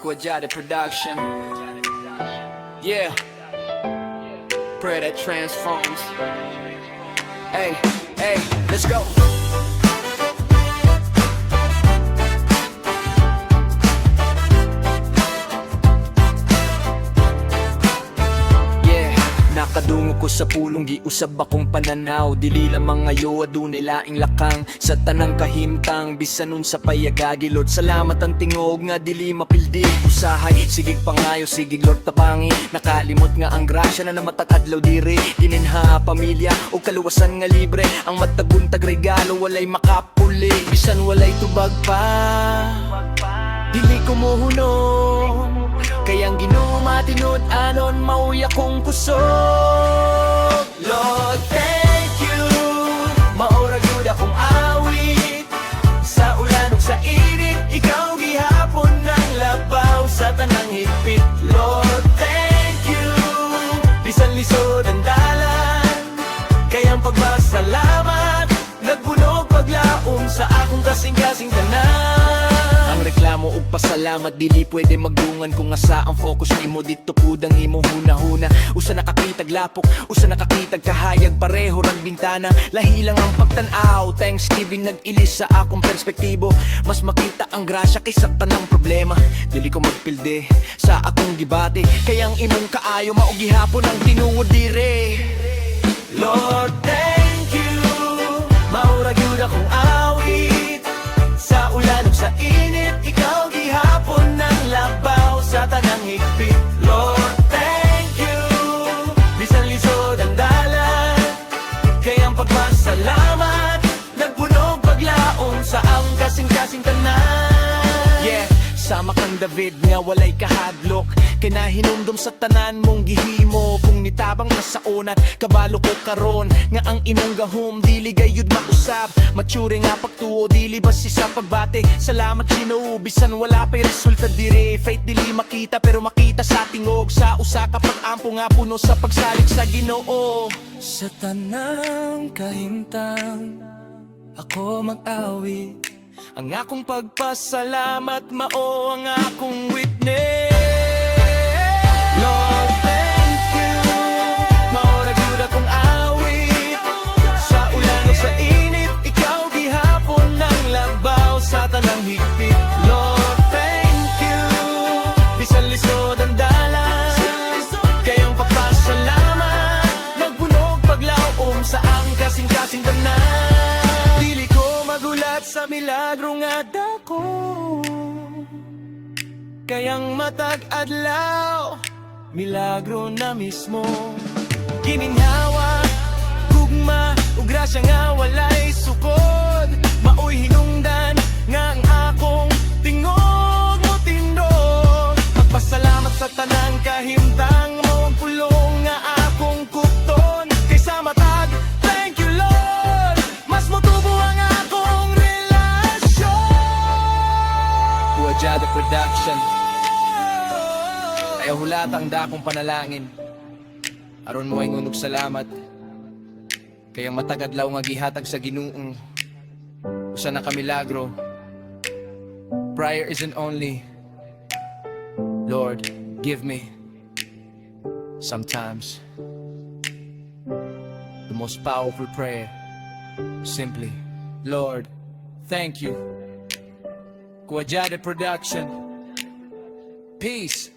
Guajada Production. Yeah, prayer that transforms. Hey, hey, let's go. Nakadungo ko sa pulong giusab akong pananaw. Dili lamang ngayo adunay laing lakang sa tanang kahimtang bisan nun sa payagagilod. Salamat ang tingog nga dili mapildi. Usahay sigig pangayo sigig Lord tabangi. Nakalimot nga ang grasya na namatag-adlaw diri. Gininha pamilya o kaluwasan nga libre. Ang mataguntag regalo walay makapuli. Bisan walay tubag pa dili ko mohunong. Kayang Ginoo matinod anon mauya kong kusog. Lord, thank you. Maura gyud akong awit. Sa ulan ug sa init, ikaw gihapon ng labaw sa tanang higpit. Lord, thank you. Bisan lisod ang dalan, kayang pagpasalamat nagbunog paglaom sa akong kasing-kasing tanan. Ang reklamo ug pasalamat dili pwede magdungan kung asa ang focus nimo dito pudang imo hunahuna. Usa nakakitag lapok, usa nakakitag kahayag pareho rang bintana. Lahi lang ang pagtan-aw, Thanksgiving nag-ilis sa akong perspektibo. Mas makita ang grasya kaysa tanang problema. Dili ko magpilde sa akong gibati, kayang imong kaayo mao gihapon ang tinuod dire. Lord, thank you. Maura gyud akong awit. Sa ulan ug sa init, ikaw gihapon ng labaw sa tanang higpit. Lord, thank you. Bisan lisod ang dalan, kayang pagpasalamat nagbunog paglaom sa ang kasing-kasing tanan. Yeah, sama kang David nga walay kahadlok. Kinahinumdum sa tanan mong gihimo. Kung nitabang na sa unat, kabalo ko karon nga ang imong gahom dili gayud mausab. Mature nga pagtuo dili basi sa pagbate. Salamat Ginoo bisan wala pay resulta dire. Faith dili makita pero makita sa tingog. Sa usa ka pag-ampo nga puno sa pagsalig sa Ginoo. Sa tanang kahimtang ako mag-awit. Ang akong pagpasalamat mao ang akong witness. Lord, thank you. Maura gyud akong awit. Sa ulan o sa init, ikaw gihapon ng labaw sa tanang higpit. Lord, thank you. Bisan lisod ang dalan, kayang pagpasalamat nagbunog paglaom sa ang kasing-kasing tanan. Dili ko magulat sa milagro nga dako, kayang matag adlaw milagro na mismo. Gininhawa, gugma, ug grasya nga walay sukod. Maoy hinungdan nga ang akong tingog mo tindog. Magpasalamat sa tanang kahimtang mo pulong nga akong kupton. Kaysa matag, thank you Lord, mas motubo ang akong relasyon. Guajada Production. Ayaw hulatang dakong panalangin aron mo ay ngunog salamat. Kayang matagadlaw nga gihatag sa Ginuong usa na ka milagro. Prayer isn't only Lord, give me. Sometimes the most powerful prayer simply Lord, thank you. Guajada Production. Peace.